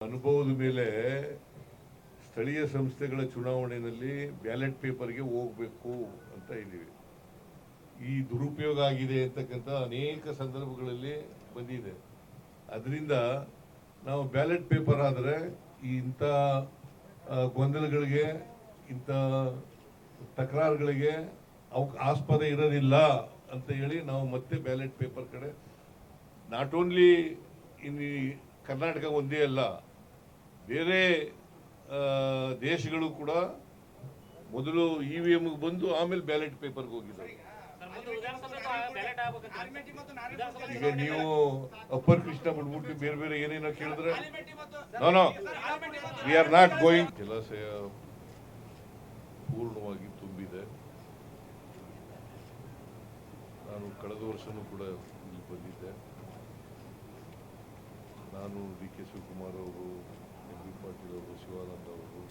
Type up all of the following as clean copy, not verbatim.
ಅನುಭವದ ಮೇಲೆ ಸ್ಥಳೀಯ ಸಂಸ್ಥೆಗಳ ಚುನಾವಣೆಯಲ್ಲಿ ಬ್ಯಾಲೆಟ್ ಪೇಪರ್ಗೆ ಹೋಗಬೇಕು ಅಂತ ಇದ್ದೀವಿ. ಈ ದುರುಪಯೋಗ ಆಗಿದೆ ಅಂತಕ್ಕಂಥ ಅನೇಕ ಸಂದರ್ಭಗಳಲ್ಲಿ ಬಂದಿದೆ. ಅದರಿಂದ ನಾವು ಬ್ಯಾಲೆಟ್ ಪೇಪರ್ ಆದರೆ ಇಂಥ ಗೊಂದಲಗಳಿಗೆ, ಇಂಥ ತಕರಾರುಗಳಿಗೆ ಆಸ್ಪದ ಇರೋದಿಲ್ಲ ಅಂತ ಹೇಳಿ ನಾವು ಮತ್ತೆ ಬ್ಯಾಲೆಟ್ ಪೇಪರ್ ಕಡೆ, ನಾಟ್ ಓನ್ಲಿ ಇನ್ ಕರ್ನಾಟಕ ಒಂದೇ ಅಲ್ಲ, ಬೇರೆ ದೇಶಗಳು ಕೂಡ ಮೊದಲು EVM ಬಂದು ಆಮೇಲೆ ಬ್ಯಾಲೆಟ್ ಪೇಪರ್ಗೆ ಹೋಗಿದ್ದಾರೆ. ಈಗ ನೀವು ಅಪ್ಪರ್ ಕೃಷ್ಣ ಬಿಡ್ಬಿಟ್ಟು ಬೇರೆ ಬೇರೆ ಏನೇನೋ ಕೇಳಿದ್ರೆ no we are not going. ಜಲಾಶಯ ಪೂರ್ಣವಾಗಿ ತುಂಬಿದೆ. ನಾನು ಕಳೆದ ವರ್ಷನೂ ಕೂಡ ಇಲ್ಲಿ ಬಂದಿದ್ದೆ. ನಾನು DK ಶಿವಕುಮಾರ್ ಅವರು, MB ಪಾಟೀಲ್ ಅವರು, ಶಿವಾನಂದ ಅವರು,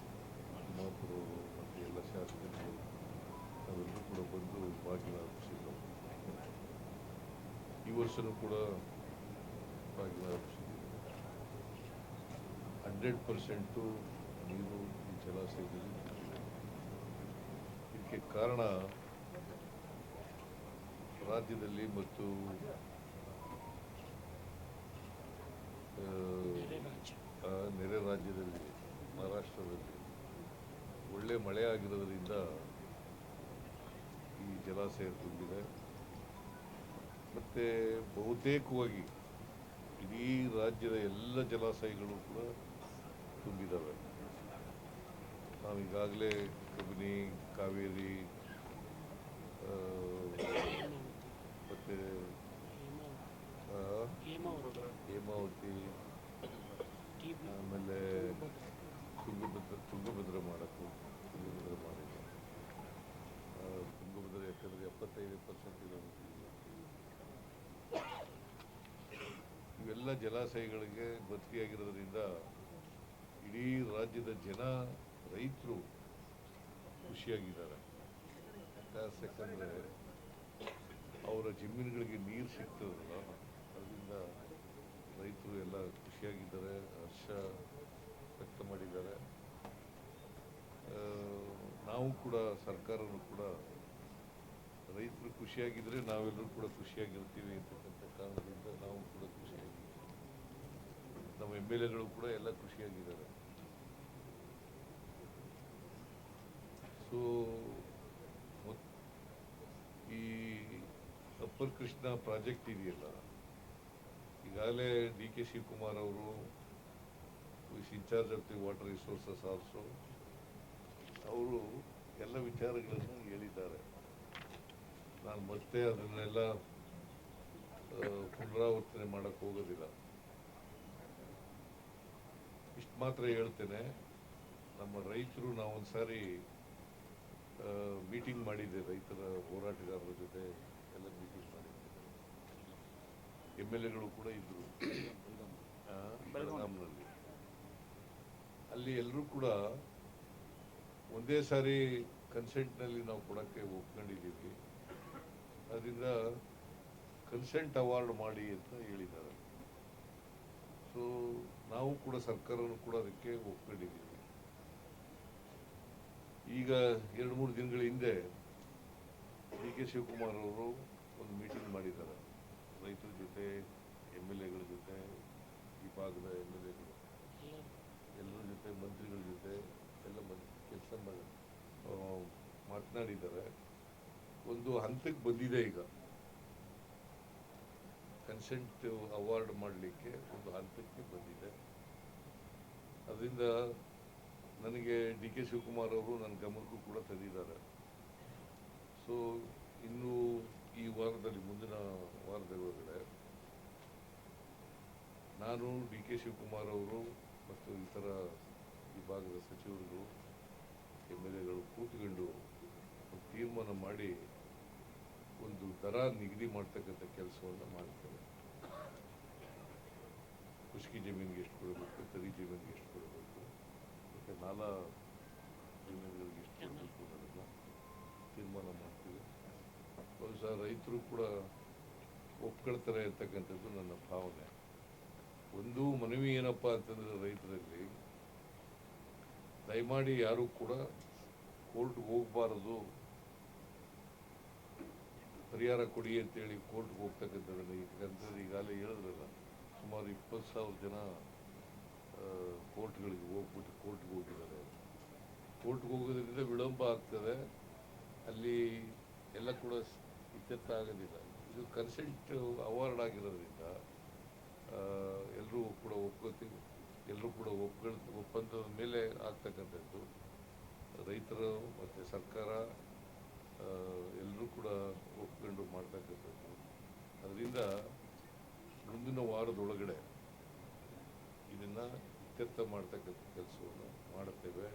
ತಿಮ್ಮಾಪುರ ಅವರು ಮತ್ತು ಎಲ್ಲ ಶಾಸಕರು ನಾವೆಲ್ಲರೂ ಕೂಡ ಬಂದು ಭಾಗಿಯಾಗಿಸಿದ್ದು. ಈ ವರ್ಷನೂ ಕೂಡ ಭಾಗಿಯಾಗಿಸಿದ್ದೀವಿ. 100% ನೀರು ಈ ಜಲಾಶಯದಲ್ಲಿ ತುಂಬಿದೆ. ಇದಕ್ಕೆ ಕಾರಣ ರಾಜ್ಯದಲ್ಲಿ ಮತ್ತು ನೆರೆ ರಾಜ್ಯದಲ್ಲಿ, ಮಹಾರಾಷ್ಟ್ರದಲ್ಲಿ ಒಳ್ಳೆ ಮಳೆ ಆಗಿರೋದ್ರಿಂದ ಈ ಜಲಾಶಯ ತುಂಬಿದೆ. ಮತ್ತು ಬಹುತೇಕವಾಗಿ ಇಡೀ ರಾಜ್ಯದ ಎಲ್ಲ ಜಲಾಶಯಗಳು ಕೂಡ ತುಂಬಿದ್ದಾವೆ. ನಾವೀಗಾಗಲೇ ಕಬಿನಿ, ಕಾವೇರಿ ಮತ್ತು ಹೇಮಾವತಿ, ಆಮೇಲೆ ತುಂಗಭದ್ರ ಮಾಡಿದ್ದು. ತುಂಗಭದ್ರ ಯಾಕಂದರೆ 75% ಇವೆಲ್ಲ ಜಲಾಶಯಗಳಿಗೆ ಭರ್ತಿಯಾಗಿರೋದ್ರಿಂದ ಇಡೀ ರಾಜ್ಯದ ಜನ, ರೈತರು ಖುಷಿಯಾಗಿದ್ದಾರೆ. ಯಾಕಂದರೆ ಅವರ ಜಮೀನುಗಳಿಗೆ ನೀರು ಸಿಗ್ತದಲ್ಲ, ಅದರಿಂದ ರೈತರು ಎಲ್ಲ ಖುಷಿಯಾಗಿದ್ದಾರೆ, ಹರ್ಷ ವ್ಯಕ್ತ ಮಾಡಿದ್ದಾರೆ. ನಾವು ಕೂಡ, ಸರ್ಕಾರನೂ ಕೂಡ ರೈತರು ಖುಷಿಯಾಗಿದ್ದರೆ ನಾವೆಲ್ಲರೂ ಕೂಡ ಖುಷಿಯಾಗಿರ್ತೀವಿ ಅಂತಕ್ಕಂಥ ಕಾರಣದಿಂದ ನಾವು ಕೂಡ ಖುಷಿಯಾಗಿದ್ದೀವಿ. ನಮ್ಮ MLAಗಳು ಕೂಡ ಎಲ್ಲ ಖುಷಿಯಾಗಿದ್ದಾರೆ. ಸೊ ಈ ಅಪ್ಪರ್ ಕೃಷ್ಣ ಪ್ರಾಜೆಕ್ಟ್ ಇದೆಯಲ್ಲ, ಈಗಾಗಲೇ DK ಶಿವಕುಮಾರ್ ಅವರು in charge of the water resources also, ಅವರು ಎಲ್ಲ ವಿಚಾರಗಳನ್ನು ಹೇಳಿದ್ದಾರೆ. ನಾನು ಮತ್ತೆ ಅದನ್ನೆಲ್ಲ ಪುನರಾವರ್ತನೆ ಮಾಡೋಕ್ಕೆ ಹೋಗೋದಿಲ್ಲ. ಇಷ್ಟು ಮಾತ್ರ ಹೇಳ್ತೇನೆ, ನಮ್ಮ ರೈತರು, ನಾವೊಂದು ಸಾರಿ ಮೀಟಿಂಗ್ ಮಾಡಿದ್ದೆ, ರೈತರ ಹೋರಾಟಗಾರರ ಜೊತೆ ಎಲ್ಲ ಮೀಟಿಂಗ್ ಮಾಡಿದ್ದೆ. MLAಗಳು ಕೂಡ ಇದ್ದರು ಬೆಳಗಾಂನಲ್ಲಿ. ಅಲ್ಲಿ ಎಲ್ಲರೂ ಕೂಡ ಒಂದೇ ಸಾರಿ ಕನ್ಸೆಂಟ್ನಲ್ಲಿ ನಾವು ಕೊಡೋಕ್ಕೆ ಒಪ್ಕೊಂಡಿದ್ದೀವಿ. ಅದರಿಂದ ಕನ್ಸೆಂಟ್ ಅವಾರ್ಡ್ ಮಾಡಿ ಅಂತ ಹೇಳಿದ್ದಾರೆ. ಸೊ ನಾವು ಕೂಡ, ಸರ್ಕಾರನೂ ಕೂಡ ಅದಕ್ಕೆ ಒಪ್ಕೊಂಡಿದ್ದೀವಿ. ಈಗ 2-3 ದಿನಗಳ ಹಿಂದೆ DK ಶಿವಕುಮಾರ್ ಅವರು ಒಂದು ಮೀಟಿಂಗ್ ಮಾಡಿದ್ದಾರೆ ರೈತರ ಜೊತೆ, MLAಗಳ ಜೊತೆ, ಈ ಭಾಗದ MLAಗಳು ಎಲ್ಲರ ಜೊತೆ, ಮಂತ್ರಿಗಳ ಜೊತೆ ಎಲ್ಲ ಕೆಲಸ ಮಾತನಾಡಿದ್ದಾರೆ. ಒಂದು ಹಂತಕ್ಕೆ ಬಂದಿದೆ. ಈಗ ಕನ್ಸೆಂಟ್ ಅವಾರ್ಡ್ ಮಾಡಲಿಕ್ಕೆ ಒಂದು ಹಂತಕ್ಕೆ ಬಂದಿದೆ. ಅದರಿಂದ ನನಗೆ DK ಶಿವಕುಮಾರ್ ಅವರು ನನ್ನ ಗಮನಕ್ಕೂ ಕೂಡ ತಂದಿದ್ದಾರೆ. ಸೊ ಇನ್ನು ಈ ವಾರದಲ್ಲಿ, ಮುಂದಿನ ವಾರದೊಳಗಡೆ ನಾನು, DK ಶಿವಕುಮಾರ್ ಅವರು ಮತ್ತು ಇತರ ವಿಭಾಗದ ಸಚಿವರುಗಳು, MLAಗಳು ಕೂತ್ಕೊಂಡು ಒಂದು ತೀರ್ಮಾನ ಮಾಡಿ ಒಂದು ದರ ನಿಗದಿ ಮಾಡ್ತಕ್ಕಂಥ ಕೆಲಸವನ್ನು ಮಾಡ್ತೇವೆ. ಖುಷ್ಕಿ ಜಮೀನಿಗೆ ಎಷ್ಟು ಕೊಡಬೇಕು, ತರಿ ಜಮೀನಿಗೆ ಎಷ್ಟು ಕೊಡಬೇಕು, ಮತ್ತು ನಾಲಾ ಜಮೀನುಗಳಿಗೆ ಎಷ್ಟು ಕೊಡಬೇಕು ಅನ್ನೋದನ್ನು ತೀರ್ಮಾನ ಮಾಡ್ತೀವಿ. ಬಹುಶಃ ರೈತರು ಕೂಡ ಒಪ್ಕೊಳ್ತಾರೆ ಅಂತಕ್ಕಂಥದ್ದು ನನ್ನ ಭಾವನೆ. ಒಂದು ಮನವಿ ಏನಪ್ಪ ಅಂತಂದ್ರೆ ರೈತರಲ್ಲಿ ದಯಮಾಡಿ ಯಾರು ಕೂಡ ಕೋರ್ಟ್ಗೆ ಹೋಗಬಾರದು, ಪರಿಹಾರ ಕೊಡಿ ಅಂತೇಳಿ ಕೋರ್ಟ್ಗೆ ಹೋಗ್ತಕ್ಕಂಥದ್ದನ್ನು ಯಾಕಂತಂದ್ರೆ ಈಗಾಗಲೇ ಹೇಳಿದ್ರಲ್ಲ, ಸುಮಾರು 20,000 ಜನ ಕೋರ್ಟ್ಗಳಿಗೆ ಹೋಗ್ಬಿಟ್ಟು ಕೋರ್ಟ್ಗೆ ಹೋಗಿದ್ದಾರೆ. ಕೋರ್ಟ್ಗೆ ಹೋಗೋದ್ರಿಂದ ವಿಳಂಬ ಆಗ್ತದೆ, ಅಲ್ಲಿ ಎಲ್ಲ ಕೂಡ ಇತ್ಯರ್ಥ ಆಗೋದಿಲ್ಲ. ಇದು ಕನ್ಸೆಂಟ್ ಅವಾರ್ಡ್ ಆಗಿರೋದ್ರಿಂದ ಎಲ್ಲರೂ ಕೂಡ ಒಪ್ಕೋತೀವಿ, ಎಲ್ಲರೂ ಕೂಡ ಒಪ್ಪಂದದ ಮೇಲೆ ಆಗ್ತಕ್ಕಂಥದ್ದು. ರೈತರು ಮತ್ತು ಸರ್ಕಾರ ಎಲ್ಲರೂ ಕೂಡ ಒಪ್ಕೊಂಡು ಮಾಡ್ತಕ್ಕಂಥದ್ದು. ಅದರಿಂದ ಮುಂದಿನ ವಾರದೊಳಗಡೆ ಇದನ್ನು ಇತ್ಯರ್ಥ ಮಾಡ್ತಕ್ಕಂಥ ಕೆಲಸವನ್ನು ಮಾಡುತ್ತೇವೆ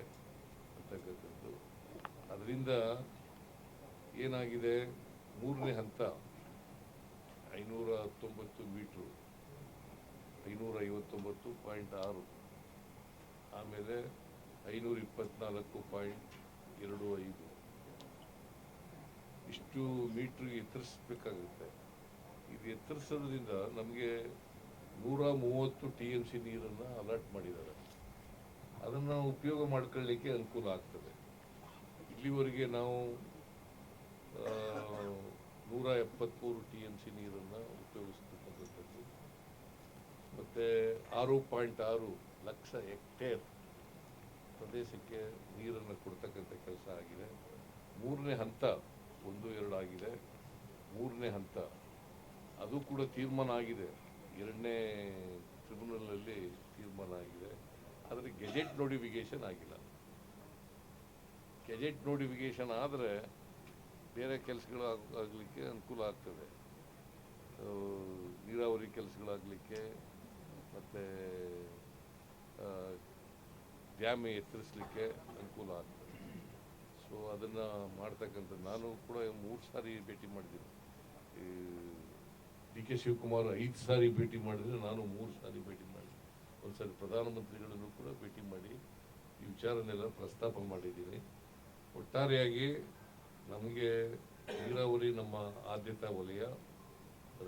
ಅಂತಕ್ಕಂಥದ್ದು. ಅದರಿಂದ ಏನಾಗಿದೆ, 3ನೇ ಹಂತ 519 ಮೀಟ್ರು 559.6, ಆಮೇಲೆ 524.25 ಇಷ್ಟು ಮೀಟ್ರಿಗೆ ಎತ್ತರಿಸಬೇಕಾಗುತ್ತೆ. ಇದು ಎತ್ತರಿಸೋದ್ರಿಂದ ನಮಗೆ 130 TMC ನೀರನ್ನು ಅಲಾಟ್ ಮಾಡಿದ್ದಾರೆ. ಅದನ್ನು ಉಪಯೋಗ ಮಾಡ್ಕೊಳ್ಳಿಕ್ಕೆ ಅನುಕೂಲ ಆಗ್ತದೆ. ಇಲ್ಲಿವರೆಗೆ ನಾವು 173 TMC ನೀರನ್ನು ಉಪಯೋಗಿಸ್ತಕ್ಕಂಥದ್ದು, ಮತ್ತು 6.6 ಲಕ್ಷ ಹೆಕ್ಟೇರ್ ಪ್ರದೇಶಕ್ಕೆ ನೀರನ್ನು ಕೊಡ್ತಕ್ಕಂಥ ಕೆಲಸ ಆಗಿದೆ. 3ನೇ ಹಂತ 1, 2 ಆಗಿದೆ. 3ನೇ ಹಂತ ಅದು ಕೂಡ ತೀರ್ಮಾನ ಆಗಿದೆ, 2ನೇ ಟ್ರಿಬ್ಯುನಲಲ್ಲಿ ತೀರ್ಮಾನ ಆಗಿದೆ. ಆದರೆ ಗೆಜೆಟ್ ನೋಟಿಫಿಕೇಶನ್ ಆಗಿಲ್ಲ. ಗೆಜೆಟ್ ನೋಟಿಫಿಕೇಶನ್ ಆದರೆ ಬೇರೆ ಕೆಲಸಗಳು ಆಗಲಿಕ್ಕೆ ಅನುಕೂಲ ಆಗ್ತದೆ, ನೀರಾವರಿ ಕೆಲಸಗಳಾಗಲಿಕ್ಕೆ ಮತ್ತು ಡ್ಯಾಮ್ ಎತ್ತರಿಸಲಿಕ್ಕೆ ಅನುಕೂಲ ಆಗ್ತದೆ. ಸೊ ಅದನ್ನು ಮಾಡ್ತಕ್ಕಂಥದ್ದು. ನಾನು ಕೂಡ 3 ಸಾರಿ ಭೇಟಿ ಮಾಡಿದ್ದೀನಿ. DK ಶಿವಕುಮಾರ್ 5 ಸಾರಿ ಭೇಟಿ ಮಾಡಿದರೆ, ನಾನು 3 ಸಾರಿ ಭೇಟಿ ಮಾಡಿದ್ದೀನಿ. ಒಂದು ಸಾರಿ ಪ್ರಧಾನಮಂತ್ರಿಗಳನ್ನು ಕೂಡ ಭೇಟಿ ಮಾಡಿ ಈ ವಿಚಾರನೆಲ್ಲ ಪ್ರಸ್ತಾಪ ಮಾಡಿದ್ದೀನಿ. ಒಟ್ಟಾರೆಯಾಗಿ ನಮಗೆ ನೀರಾವರಿ ನಮ್ಮ ಆದ್ಯತಾ ವಲಯ,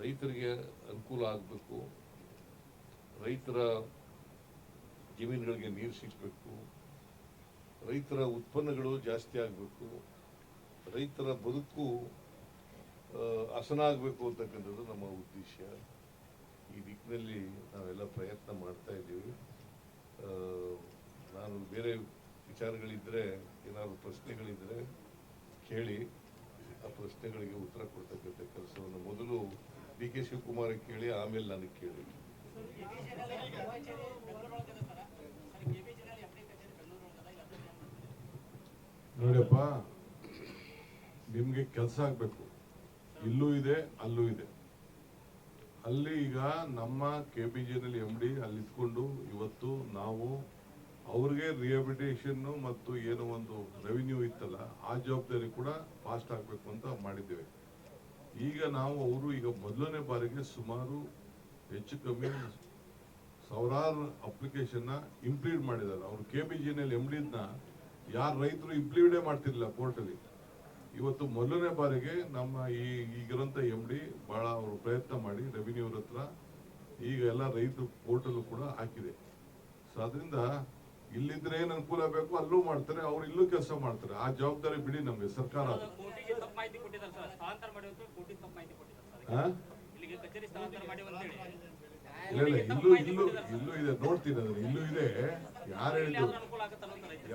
ರೈತರಿಗೆ ಅನುಕೂಲ ಆಗಬೇಕು, ರೈತರ ಜಮೀನುಗಳಿಗೆ ನೀರು ಸಿಗಬೇಕು, ರೈತರ ಉತ್ಪನ್ನಗಳು ಜಾಸ್ತಿ ಆಗಬೇಕು, ರೈತರ ಬದುಕು ಹಸನಾಗಬೇಕು ಅಂತಕ್ಕಂಥದ್ದು ನಮ್ಮ ಉದ್ದೇಶ. ಈ ದಿಕ್ಕಿನಲ್ಲಿ ನಾವೆಲ್ಲ ಪ್ರಯತ್ನ ಮಾಡ್ತಾ ಇದ್ದೀವಿ. ನಾನು ಬೇರೆ ವಿಚಾರಗಳಿದ್ದರೆ, ಏನಾದರೂ ಪ್ರಶ್ನೆಗಳಿದ್ದರೆ ಕೇಳಿ, ಆ ಪ್ರಶ್ನೆಗಳಿಗೆ ಉತ್ತರ ಕೊಡ್ತಕ್ಕಂಥ ಕೆಲಸವನ್ನು ಮೊದಲು DK ಶಿವಕುಮಾರ್ ಕೇಳಿ, ಆಮೇಲೆ ನನಗೆ ಕೇಳಿ. ನೋಡಿಯಪ್ಪ, ನಿಮ್ಗೆ ಕೆಲಸ ಆಗ್ಬೇಕು, ಇಲ್ಲೂ ಇದೆ ಅಲ್ಲೂ ಇದೆ. ಅಲ್ಲಿ ಈಗ ನಮ್ಮ KBJನಲ್ಲಿ MD ಅಲ್ಲಿ ಇದ್ಕೊಂಡು ಇವತ್ತು ನಾವು ಅವ್ರಿಗೆ ರಿಹ್ಯಾಬಿಲಿಟೇಷನ್ ಮತ್ತು ಏನೋ ಒಂದು ರೆವಿನ್ಯೂ ಇತ್ತಲ್ಲ, ಆ ಜವಾಬ್ದಾರಿ ಕೂಡ ಫಾಸ್ಟ್ ಆಗಬೇಕು ಅಂತ ಮಾಡಿದ್ದೇವೆ. ಈಗ ನಾವು ಅವರು ಈಗ ಮೊದಲನೇ ಬಾರಿಗೆ ಸುಮಾರು ಹೆಚ್ಚು ಕಮ್ಮಿ ಸಾವಿರಾರು ಅಪ್ಲಿಕೇಶನ್ನ ಇಂಪ್ಲೀಡ್ ಮಾಡಿದ್ದಾರೆ. ಅವರು KBJನಲ್ಲಿ MDನ ಯಾರು ರೈತರು ಇಂಪ್ಲೀಡೇ ಮಾಡ್ತಿರ್ಲಿಲ್ಲ ಕೋರ್ಟಲ್ಲಿ. ಇವತ್ತು ಮೊದಲನೇ ಬಾರಿಗೆ ನಮ್ಮ ಈಗಿರೋಂಥ MD ಬಹಳ ಅವರು ಪ್ರಯತ್ನ ಮಾಡಿ ರೆವಿನ್ಯೂ ಹತ್ರ ಈಗ ಎಲ್ಲ ರೈತರು ಪೋರ್ಟಲ್ ಕೂಡ ಹಾಕಿದೆ. ಸೊ ಅದರಿಂದ ಇಲ್ಲಿದ್ರೆ ಏನ್ ಅನುಕೂಲ ಬೇಕು ಅಲ್ಲೂ ಮಾಡ್ತಾರೆ, ಅವ್ರು ಇಲ್ಲೂ ಕೆಲಸ ಮಾಡ್ತಾರೆ. ಆ ಜವಾಬ್ದಾರಿ ಬಿಡಿ ನಮ್ಗೆ ಸರ್ಕಾರ. ಇಲ್ಲ ಇಲ್ಲೂ ಇದೆ, ನೋಡ್ತೀನಿ ಅದನ್ನ, ಇಲ್ಲೂ ಇದೆ. ಯಾರು ಹೇಳಿದ್ರು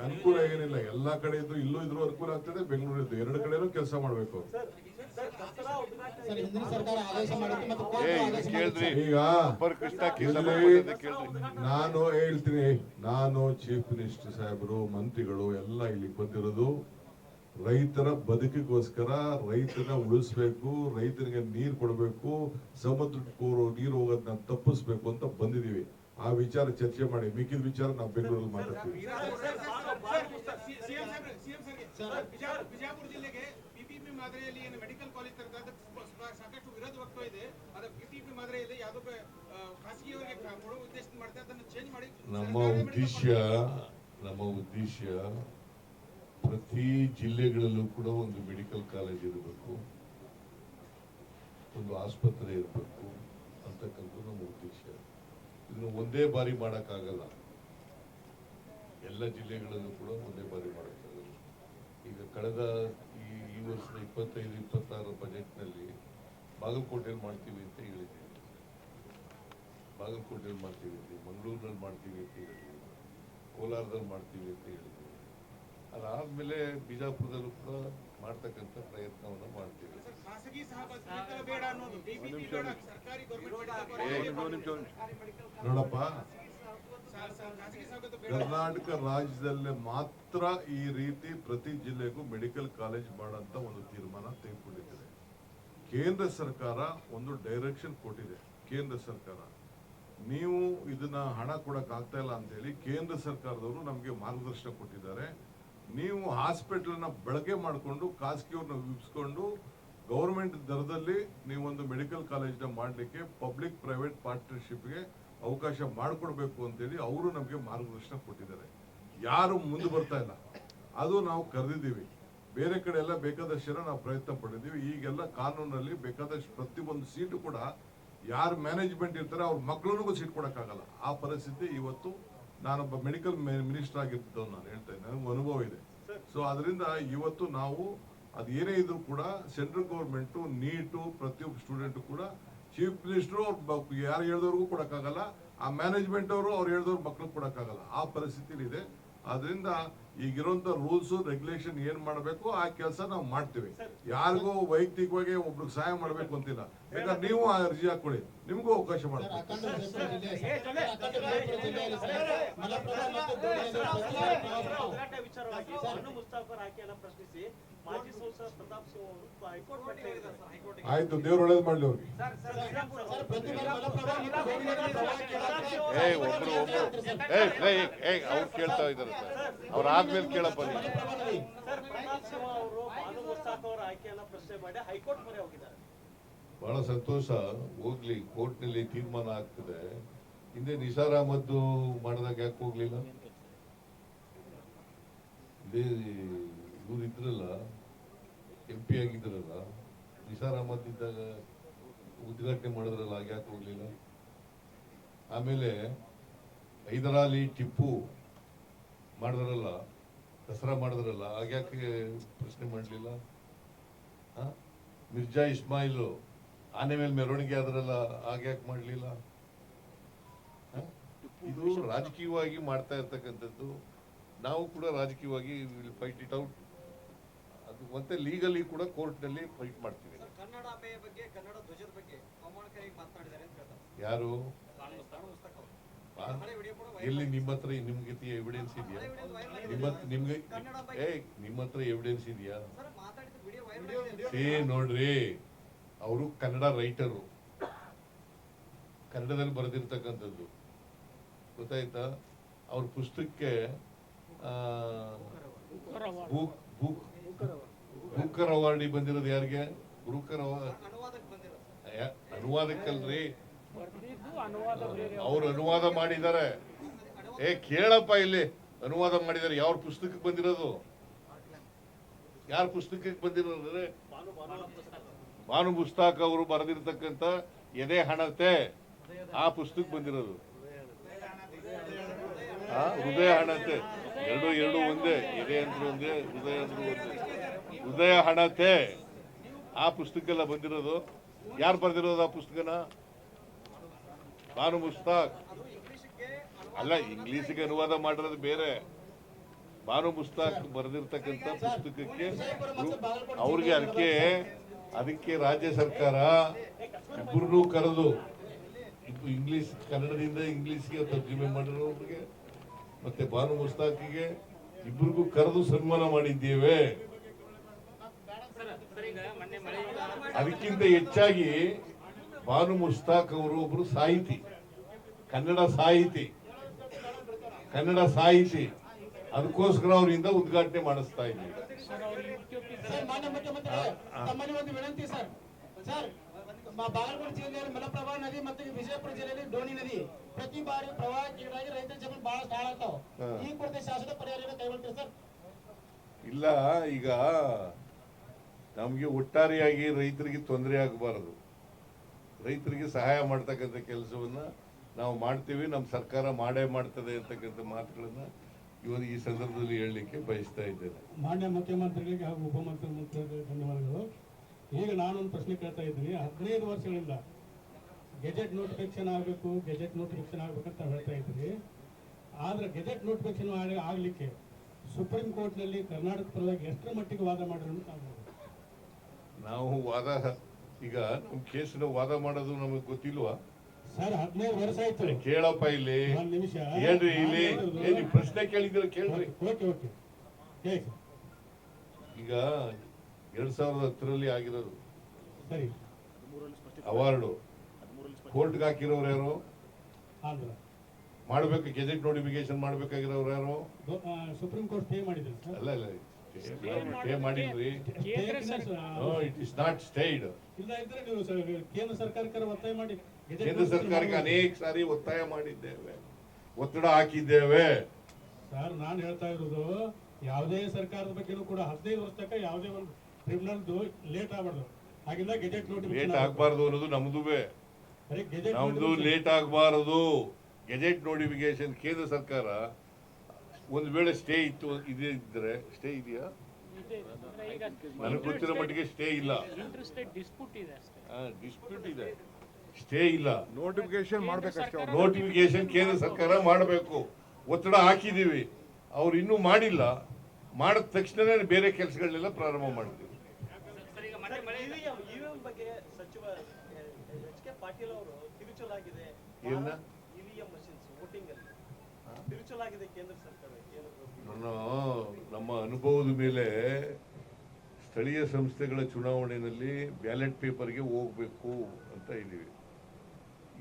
ಅನುಕೂಲ ಏನಿಲ್ಲ, ಎಲ್ಲಾ ಕಡೆ ಇದ್ದು ಇಲ್ಲೂ ಇದ್ರು ಅನುಕೂಲ ಆಗ್ತದೆ, ಬೆಂಗಳೂರು ಇದ್ದು 2 ಕಡೆನೂ ಕೆಲಸ ಮಾಡ್ಬೇಕು. ಈಗ ನಾನು ಹೇಳ್ತೀನಿ, ನಾನು ಚೀಫ್ ಮಿನಿಸ್ಟರ್ ಸಾಹೇಬರು, ಮಂತ್ರಿಗಳು ಎಲ್ಲ ಇಲ್ಲಿ ಬಂದಿರೋದು ರೈತರ ಬದುಕಿಗೋಸ್ಕರ, ರೈತನ ಉಳಿಸ್ಬೇಕು, ರೈತನಿಗೆ ನೀರು ಕೊಡಬೇಕು, ಸಮುದ್ರಕ್ಕೆ ನೀರು ಹೋಗೋದನ್ನ ತಪ್ಪಿಸ್ಬೇಕು ಅಂತ ಬಂದಿದೀವಿ. ಆ ವಿಚಾರ ಚರ್ಚೆ ಮಾಡಿ, ಮಿಕ್ಕಿದ ವಿಚಾರ ನಾವು ಬೆಂಗಳೂರಲ್ಲಿ ಮಾತಾಡ್ತೀವಿ. ಬಿಜಾಪುರ ಜಿಲ್ಲೆಗೆ PPP ಮಾದರಿಯಲ್ಲಿ ಏನು ಮೆಡಿಕಲ್ ಕಾಲೇಜ್ ಸಾಕಷ್ಟು ವಿರೋಧ ವ್ಯಕ್ತ ಇದೆ. ಅದು PPP ಮಾದರಿಯಲ್ಲಿ ಯಾವುದೋ ಖಾಸಗಿಯವರಿಗೆ ಕೊಡುವ ಉದ್ದೇಶ ಮಾಡ್ತಾರೆ, ಅದನ್ನು ಚೇಂಜ್ ಮಾಡಿ. ನಮ್ಮ ಉದ್ದೇಶ ಪ್ರತಿ ಜಿಲ್ಲೆಗಳಲ್ಲೂ ಕೂಡ ಒಂದು ಮೆಡಿಕಲ್ ಕಾಲೇಜ್ ಇರಬೇಕು, ಒಂದು ಆಸ್ಪತ್ರೆ ಇರಬೇಕು ಅಂತಕ್ಕಂಥ ನಮ್ಮ ಉದ್ದೇಶ. ಇದನ್ನು ಒಂದೇ ಬಾರಿ ಮಾಡೋಕ್ಕಾಗಲ್ಲ. ಎಲ್ಲ ಜಿಲ್ಲೆಗಳಲ್ಲೂ ಕೂಡ ಒಂದೇ ಬಾರಿ ಮಾಡೋಕ್ಕಾಗಲ್ಲ. ಈಗ ಕಳೆದ ಈ ವರ್ಷದ 25-26 ಬಜೆಟ್ನಲ್ಲಿ ಬಾಗಲಕೋಟೆಯಲ್ಲಿ ಮಾಡ್ತೀವಿ ಅಂತ ಹೇಳಿದ್ದೀವಿ, ಬಾಗಲಕೋಟೆಯಲ್ಲಿ ಮಾಡ್ತೀವಿ ಅಂತ, ಮಂಗಳೂರಿನಲ್ಲಿ ಮಾಡ್ತೀವಿ ಅಂತ ಹೇಳಿದ್ದೀವಿ, ಕೋಲಾರದಲ್ಲಿ ಮಾಡ್ತೀವಿ ಅಂತ ಹೇಳಿದ್ದೀವಿ. ಅದಾದ್ಮೇಲೆ ಬಿಜಾಪುರದಲ್ಲೂ ಕೂಡ ಮಾಡ್ತಕ್ಕಂಥ ಪ್ರಯತ್ನವನ್ನು ಮಾಡ್ತೀವಿ. ಖಾಸಗಿ ಸಹಭಾಗಿತ್ವ ಬೇಡ ಅನ್ನೋದು DPP ಬೇಡ, ಸರ್ಕಾರಿ ಗೌರ್ಮೆಂಟ್ ನೋಡಪ್ಪ, ಖಾಸಗಿ ಸಹಭಾಗಿತ್ವ ಬೇಡ. ಕರ್ನಾಟಕ ರಾಜ್ಯದಲ್ಲಿ ಮಾತ್ರ ಈ ರೀತಿ ಪ್ರತಿ ಜಿಲ್ಲೆಗೂ ಮೆಡಿಕಲ್ ಕಾಲೇಜ್ ಮಾಡಂತ ಒಂದು ತೀರ್ಮಾನ ತೆಗೆದುಕೊಂಡಿದ್ದಾರೆ. ಕೇಂದ್ರ ಸರ್ಕಾರ ಒಂದು ಡೈರೆಕ್ಷನ್ ಕೊಟ್ಟಿದೆ. ಕೇಂದ್ರ ಸರ್ಕಾರ ನೀವು ಇದನ್ನ ಹಣ ಕೊಡಕ್ ಆಗ್ತಾ ಇಲ್ಲ ಅಂತ ಹೇಳಿ ಕೇಂದ್ರ ಸರ್ಕಾರದವರು ನಮಗೆ ಮಾರ್ಗದರ್ಶನ ಕೊಟ್ಟಿದ್ದಾರೆ. ನೀವು ಹಾಸ್ಪಿಟಲ್ನ ಬಳಕೆ ಮಾಡಿಕೊಂಡು ಖಾಸಗಿಯವ್ರನ್ನ ವಿಭಿಸ್ಕೊಂಡು ಗೌರ್ಮೆಂಟ್ ದರದಲ್ಲಿ ನೀವೊಂದು ಮೆಡಿಕಲ್ ಕಾಲೇಜ್ನ ಮಾಡಲಿಕ್ಕೆ ಪಬ್ಲಿಕ್ ಪ್ರೈವೇಟ್ ಪಾರ್ಟ್ನರ್ಶಿಪ್ಗೆ ಅವಕಾಶ ಮಾಡಿಕೊಡ್ಬೇಕು ಅಂತೇಳಿ ಅವರು ನಮಗೆ ಮಾರ್ಗದರ್ಶನ ಕೊಟ್ಟಿದ್ದಾರೆ. ಯಾರು ಮುಂದೆ ಬರ್ತಾ ಇಲ್ಲ, ಅದು ನಾವು ಕರೆದಿದ್ದೀವಿ. ಬೇರೆ ಕಡೆ ಎಲ್ಲ ಬೇಕಾದಷ್ಟು ಜನ ನಾವು ಪ್ರಯತ್ನ ಪಟ್ಟಿದ್ದೀವಿ. ಈಗೆಲ್ಲ ಕಾನೂನಲ್ಲಿ ಬೇಕಾದಷ್ಟು ಪ್ರತಿಯೊಂದು ಸೀಟು ಕೂಡ ಯಾರು ಮ್ಯಾನೇಜ್ಮೆಂಟ್ ಇರ್ತಾರೆ ಅವ್ರ ಮಕ್ಕಳಿಗೂ ಸೀಟ್ ಕೊಡೋಕ್ಕಾಗಲ್ಲ. ಆ ಪರಿಸ್ಥಿತಿ ಇವತ್ತು ನಾನೊಬ್ಬ ಮೆಡಿಕಲ್ ಮಿನಿಸ್ಟರ್ ಆಗಿದ್ದು ನಾನು ಹೇಳ್ತಾ ಇದ್ದೀನಿ, ನನಗೆ ಅನುಭವ ಇದೆ. ಸೊ ಅದರಿಂದ ಇವತ್ತು ನಾವು ಅದೇನೇ ಇದ್ರು ಕೂಡ ಸೆಂಟ್ರಲ್ ಗೌರ್ಮೆಂಟ್ ನೀಟು ಪ್ರತಿಯೊಬ್ಬ ಸ್ಟೂಡೆಂಟ್ ಕೂಡ ಚೀಫ್ ಮಿನಿಸ್ಟರ್ ಅವ್ರು ಯಾರು ಹೇಳಿದವ್ರಿಗೂ ಕೊಡಕ್ಕಾಗಲ್ಲ, ಆ ಮ್ಯಾನೇಜ್ಮೆಂಟ್ ಅವರು ಅವ್ರು ಹೇಳಿದವ್ರು ಮಕ್ಳಿಗೆ ಕೊಡಕ್ಕಾಗಲ್ಲ. ಆ ಪರಿಸ್ಥಿತಿ ಇದೆ. ಆದ್ರಿಂದ ಈಗಿರುವಂತ ರೂಲ್ಸ್ ರೆಗ್ಯುಲೇಷನ್ ಏನ್ ಮಾಡಬೇಕು ಆ ಕೆಲಸ ನಾವು ಮಾಡ್ತೀವಿ. ಯಾರಿಗೂ ವೈಯಕ್ತಿಕವಾಗಿ ಒಬ್ರಿಗೆ ಸಹಾಯ ಮಾಡ್ಬೇಕು ಅಂತಿಲ್ಲ. ಯಾಕಂದ್ರೆ ನೀವು ಆ ಅರ್ಜಿ ಹಾಕೊಳ್ಳಿ, ನಿಮ್ಗೂ ಅವಕಾಶ ಮಾಡ್ತೀವಿ. ಆಯ್ತು, ದೇವ್ರು ಒಳ್ಳೇದು ಮಾಡ್ಲಿ ಅವ್ರಿಗೆ. ಅವ್ರು ಕೇಳ್ತಾ ಇದ್ದಾರೆ ಸರ್, ಅವ್ರ ಆದ್ಮೇಲೆ ಕೇಳಪ್ಪ. ಬಹಳ ಸಂತೋಷ, ಹೋಗ್ಲಿ, ಕೋರ್ಟ್ನಲ್ಲಿ ತೀರ್ಮಾನ ಆಗ್ತದೆ. ಹಿಂದೆ ನಿಸಾರ್ ಅಹಮದ್ ಮಾಡಿದಾಗ ಯಾಕೆ ಹೋಗ್ಲಿಲ್ಲ? ಇದೇ ಇವ್ರು ಇದ್ರಲ್ಲ, MP ಆಗಿದ್ರಲ್ಲ, ನಿಸಾರ್ ಅಹಮದ್ ಇದ್ದಾಗ ಉದ್ಘಾಟನೆ ಮಾಡಿದ್ರಲ್ಲ, ಯಾಕೆ ಹೋಗ್ಲಿಲ್ಲ? ಆಮೇಲೆ ಹೈದರಾಲಿ ಟಿಪ್ಪು ಮಾಡಿದ್ರಲ್ಲ, ದಸರಾ ಮಾಡಿದ್ರಲ್ಲ, ಆಗ್ಯಾಕೆ ಪ್ರಶ್ನೆ ಮಾಡಲಿಲ್ಲ? ಮಿರ್ಜಾ ಇಸ್ಮಾಯಿಲ್ ಆನೆ ಮೇಲೆ ಮೆರವಣಿಗೆ ಆದ್ರಲ್ಲ, ಆಗ್ಯಾಕೆ ಮಾಡಲಿಲ್ಲ? ಇದು ರಾಜಕೀಯವಾಗಿ ಮಾಡ್ತಾ ಇರ್ತಕ್ಕಂಥದ್ದು. ನಾವು ಕೂಡ ರಾಜಕೀಯವಾಗಿ ವಿಲ್ ಫೈಟ್ ಇಟ್ ಔಟ್. ಅದು ಮತ್ತೆ ಲೀಗಲಿ ಕೂಡ ಕೋರ್ಟ್ನಲ್ಲಿ ಫೈಟ್ ಮಾಡ್ತೀವಿ. ಕನ್ನಡಾಂಬೆಯ ಬಗ್ಗೆ, ಕನ್ನಡ ಧ್ವಜದ ಬಗ್ಗೆ ಅವಮಾನಕಾರಿ ಮಾತನಾಡಿದ್ದಾರೆ ಅಂತ ಹೇಳ್ತಾರೆ. ಯಾರು? ಎಲ್ಲಿ? ನಿಮ್ಮ ಹತ್ರ ನಿಮ್ಗೆ ಎವಿಡೆನ್ಸ್ ಇದೆಯಾ? ನಿಮ್ಮ ಹತ್ರ ಎವಿಡೆನ್ಸ್ ಇದೆಯಾ? ನೋಡ್ರಿ, ಅವರು ಕನ್ನಡ ರೈಟರು, ಕನ್ನಡದಲ್ಲಿ ಬರೆದಿರ್ತಕ್ಕಂಥದ್ದು, ಗೊತ್ತಾಯ್ತಾ? ಅವ್ರ ಪುಸ್ತಕಕ್ಕೆ ಬೂಕರ್ ಅವಾರ್ಡ್ ಬಂದಿರೋದು ಯಾರಿಗೆ? ಬೂಕರ್ ಅನುವಾದಕ್ಕಲ್ರಿ, ಅವ್ರು ಅನುವಾದ ಮಾಡಿದ್ದಾರೆ. ಕೇಳಪ್ಪ, ಇಲ್ಲಿ ಅನುವಾದ ಮಾಡಿದ್ದಾರೆ. ಯಾವ ಪುಸ್ತಕಕ್ಕೆ ಬಂದಿರೋದು? ಯಾರ ಪುಸ್ತಕಕ್ಕೆ ಬಂದಿರೋದ್ರೆ ಭಾನು ಮುಸ್ತಾಕ್ ಅವರು ಬರೆದಿರ್ತಕ್ಕಂಥ ಎದೆ ಹಣತೆ, ಆ ಪುಸ್ತಕ ಬಂದಿರೋದು. ಹೃದಯ ಹಣತೆ, ಎರಡು ಒಂದೇ. ಎದೆ ಅಂದ್ರೆ ಒಂದೇ, ಹೃದಯ ಅಂದ್ರೆ ಒಂದೇ. ಹೃದಯ ಹಣತೆ ಆ ಪುಸ್ತಕ ಬಂದಿರೋದು. ಯಾರು ಬರೆದಿರೋದು ಆ ಪುಸ್ತಕನ? ಭಾನು ಮುಸ್ತಾಕ್ ಅಲ್ಲ, ಇಂಗ್ಲಿಷ್ಗೆ ಅನುವಾದ ಮಾಡಿರೋದು ಬೇರೆ. ಭಾನು ಮುಸ್ತಾಕ್ ಬರೆದಿರ್ತಕ್ಕಂಥ ಪುಸ್ತಕಕ್ಕೆ ಅವ್ರಿಗೆ ಅದಕ್ಕೆ ರಾಜ್ಯ ಸರ್ಕಾರ ಇಬ್ಬರನ್ನೂ ಕರೆದು ಇಂಗ್ಲಿಷ್, ಕನ್ನಡದಿಂದ ಇಂಗ್ಲಿಷ್ಗೆ ತರ್ಜುಮೆ ಮಾಡಿರೋರಿಗೆ ಮತ್ತೆ ಭಾನು ಮುಸ್ತಾಕಿಗೆ ಇಬ್ಬರಿಗೂ ಕರೆದು ಸನ್ಮಾನ ಮಾಡಿದ್ದೇವೆ. ಅದಕ್ಕಿಂತ ಹೆಚ್ಚಾಗಿ ಭಾನು ಮುಸ್ತಾಕ್ ಅವರು ಒಬ್ರು ಸಾಹಿತಿ, ಕನ್ನಡ ಸಾಹಿತಿ. ಅದಕ್ಕೋಸ್ಕರ ಅವರಿಂದ ಉದ್ಘಾಟನೆ ಮಾಡಿಸ್ತಾ ಇದ್ದೀವಿ. ಒಂದು ವಿನಂತಿ ಸರ್, ಬಾಗಲಕೋಟೆ ಜಿಲ್ಲೆಯಲ್ಲಿ ಮಲಪ್ರಭಾ ನದಿ ಮತ್ತು ವಿಜಯಪುರ ಜಿಲ್ಲೆಯಲ್ಲಿ ಡೋಣಿ ನದಿ ಪ್ರತಿ ಬಾರಿ ಪ್ರವಾಹಕ್ಕೀಡಾಗಿ ರೈತರ ಜಮೀನು ಬಹಳ ಹಾಳಾಗ್ತಾವ. ಈ ಕುರಿತು ಶಾಶ್ವತ ಪರಿಹಾರ ಕೈಗೊಳ್ತೀರಿ ಸರ್? ಇಲ್ಲ, ಈಗ ನಮ್ಗೆ ಒಟ್ಟಾರೆಯಾಗಿ ರೈತರಿಗೆ ತೊಂದರೆ ಆಗಬಾರದು, ರೈತರಿಗೆ ಸಹಾಯ ಮಾಡ್ತಕ್ಕಂಥ ಕೆಲಸವನ್ನ ನಾವು ಮಾಡ್ತೀವಿ, ನಮ್ಮ ಸರ್ಕಾರ ಮಾಡೇ ಮಾಡ್ತದೆ ಅಂತಕ್ಕಂಥ ಮಾತುಗಳನ್ನ ಇವತ್ತು ಈ ಸಂದರ್ಭದಲ್ಲಿ ಹೇಳಲಿಕ್ಕೆ ಬಯಸ್ತಾ ಇದ್ದೇನೆ. ಮಾನ್ಯ ಮುಖ್ಯಮಂತ್ರಿಗಳಿಗೆ ಹಾಗೂ ಉಪಮುಖ್ಯಮಂತ್ರಿಗಳಿಗೆ ಧನ್ಯವಾದಗಳು. ಈಗ ನಾನೊಂದು ಪ್ರಶ್ನೆ ಕೇಳ್ತಾ ಇದ್ದೀನಿ. 15 ವರ್ಷಗಳಿಂದ ಗೆಜೆಟ್ ನೋಟಿಫಿಕೇಶನ್ ಆಗಬೇಕು ಅಂತ ಹೇಳ್ತಾ ಇದ್ದೀರಿ. ಆದ್ರೆ ಗೆಜೆಟ್ ನೋಟಿಫಿಕೇಶನ್ ಆಗಲಿಕ್ಕೆ ಸುಪ್ರೀಂ ಕೋರ್ಟ್ನಲ್ಲಿ ಕರ್ನಾಟಕ ಪರವಾಗಿ ಎಷ್ಟರ ಮಟ್ಟಿಗೆ ವಾದ ಮಾಡಿದ್ರು ಅಂತ ನಾವು ವಾದ, ಈಗ ನಮ್ಮ ಕೇಸಿನ ವಾದ ಮಾಡೋದು ನಮಗೆ ಗೊತ್ತಿಲ್ವಾ ಸರ್? 15 ವರ್ಷ ಆಯ್ತು. ಕೇಳಪ್ಪ ಇಲ್ಲಿ, ಒಂದ್ ನಿಮಿಷ ಹೇಳ್ರಿ ಇಲ್ಲಿ, ನೀವು ಪ್ರಶ್ನೆ ಕೇಳಿದ್ರೆ ಕೇಳ್ರಿ. ಓಕೆ ಹೇಳಿ ಸರ್. ಈಗ 2010ರಲ್ಲಿ ಆಗಿರೋದು ಸರಿ, ಅವಾರ್ಡು ಕೋರ್ಟ್ಗೆ ಹಾಕಿರೋರು ಯಾರು? ಆಂಧ್ರ ಮಾಡ್ಬೇಕು, ಗೆಜೆಟ್ ನೋಟಿಫಿಕೇಶನ್ ಮಾಡ್ಬೇಕಾಗಿರೋರು ಯಾರು? ಸುಪ್ರೀಂ ಕೋರ್ಟ್ ಸ್ಟೇ ಮಾಡಿದ್ರು ಸರ್. ಅಲ್ಲ ಸ್ಟೇ ಮಾಡಿದ್ರಿ. It is not stayed. ಇಲ್ಲ ಇದ್ರೆ ನೀವು ಕೇಂದ್ರ ಸರ್ಕಾರಕ್ಕೆ ಒತ್ತಾಯ ಮಾಡಿ ಕೇಂದ್ರ ಸರ್ಕಾರಕ್ಕೆ ಅನೇಕ ಸಾರಿ ಒತ್ತಾಯ ಮಾಡಿದ್ದೇವೆ, ಒತ್ತಡ ಹಾಕಿದ್ದೇವೆ. ಸರ್, ನಾನು ಹೇಳ್ತಾ ಇರೋದು ಯಾವುದೇ ಸರ್ಕಾರದ ಬಗ್ಗೆನೂ ಕೂಡ 15 ವರ್ಷ ತನಕ ಯಾವುದೇ ಒಂದು ಟ್ರಿಬ್ಯುನಲ್ದು ಲೇಟ್ ಆಗಬಾರ್ದು. ಹಾಗಿಂದ ಗೆಜೆಟ್ ಲೇಟ್ ನೋಟಿಫಿಕೇಶನ್ ಆಗಬಾರ್ದು ಅನ್ನೋದು ನಮ್ದುವೆ. ನಮ್ದು ಲೇಟ್ ಆಗಬಾರದು. ಗೆಜೆಟ್ ನೋಟಿಫಿಕೇಶನ್ ಕೇಂದ್ರ ಸರ್ಕಾರ ಒಂದು ವೇಳೆ ಸ್ಟೇ ಇದ್ರೆ, ಸ್ಟೇ ಇದೆಯಾ? ನನಗೆ ಗೊತ್ತಿರೋ ಮಟ್ಟಿಗೆ ಸ್ಟೇ ಇಲ್ಲ. ಡಿಸ್ಪ್ಯೂಟ್ ಇದೆ, ಸ್ಟೇ ಇಲ್ಲ. ನೋಟಿಫಿಕೇಶನ್ ಮಾಡ್ಬೇಕಷ್ಟೇ. ನೋಟಿಫಿಕೇಶನ್ ಕೇಂದ್ರ ಸರ್ಕಾರ ಮಾಡಬೇಕು, ಒತ್ತಡ ಹಾಕಿದೀವಿ. ಅವ್ರು ಇನ್ನೂ ಮಾಡಿಲ್ಲ. ಮಾಡಿದ ತಕ್ಷಣನೇ ಬೇರೆ ಕೆಲಸಗಳನ್ನೆಲ್ಲ ಪ್ರಾರಂಭ ಮಾಡ್ತೀವಿ. ಇವಿಎಂ ಬಗ್ಗೆ ಸಚಿವ ಎಚ್.ಕೆ. ಪಾಟೀಲ್ ಅವರು ತಿರುಚಲಾಗಿದೆ. ಏನ ಇವಿಎಂ ಮಷಿನ್ಸ್ ವೋಟಿಂಗ್ ಅಲ್ಲಿ ತಿರುಚಲಾಗಿದೆ ಕೇಂದ್ರ ಸರ್ಕಾರ. ನಮ್ಮ ಅನುಭವದ ಮೇಲೆ ಸ್ಥಳೀಯ ಸಂಸ್ಥೆಗಳ ಚುನಾವಣೆಯಲ್ಲಿ ಬ್ಯಾಲೆಟ್ ಪೇಪರ್ಗೆ ಹೋಗ್ಬೇಕು ಅಂತ ಇದ್ದೀವಿ.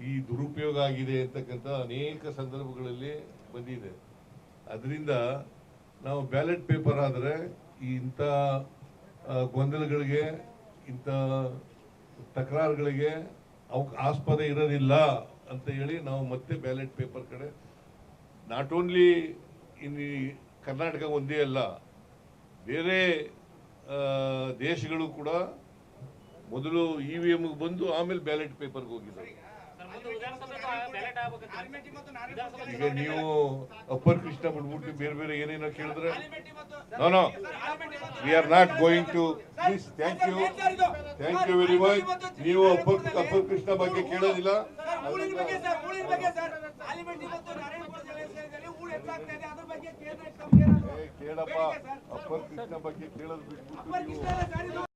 ಈ ದುರುಪಯೋಗ ಆಗಿದೆ ಅಂತಕ್ಕಂಥ ಅನೇಕ ಸಂದರ್ಭಗಳಲ್ಲಿ ಬಂದಿದೆ. ಅದರಿಂದ ನಾವು ಬ್ಯಾಲೆಟ್ ಪೇಪರ್ ಆದರೆ ಇಂಥ ಗೊಂದಲಗಳಿಗೆ, ಇಂಥ ತಕರಾರುಗಳಿಗೆ ಆಸ್ಪದ ಇರೋದಿಲ್ಲ ಅಂತ ಹೇಳಿ ನಾವು ಮತ್ತೆ ಬ್ಯಾಲೆಟ್ ಪೇಪರ್ ಕಡೆ, ನಾಟ್ ಓನ್ಲಿ ಇನ್ ಕರ್ನಾಟಕ ಒಂದೇ ಅಲ್ಲ, ಬೇರೆ ದೇಶಗಳು ಕೂಡ ಮೊದಲು EVM ಬಂದು ಆಮೇಲೆ ಬ್ಯಾಲೆಟ್ ಪೇಪರ್ಗೆ ಹೋಗಿದ್ದಾರೆ. ಈಗ ನೀವು ಅಪ್ಪರ್ ಕೃಷ್ಣ ಬಿಡ್ಬಿಟ್ಟು ಬೇರೆ ಬೇರೆ ಏನೇನೋ ಕೇಳಿದ್ರೆ, no we are not going to. Please, thank you very much. ನೀವು ಅಪ್ಪರ್ ಕೃಷ್ಣ ಬಗ್ಗೆ ಕೇಳೋದಿಲ್ಲ. ಕೇಳಪ್ಪ, ಅಪ್ಪರ್ ಕೃಷ್ಣ ಬಗ್ಗೆ ಕೇಳೋದು ಬಿಟ್ಬಿಟ್ಟು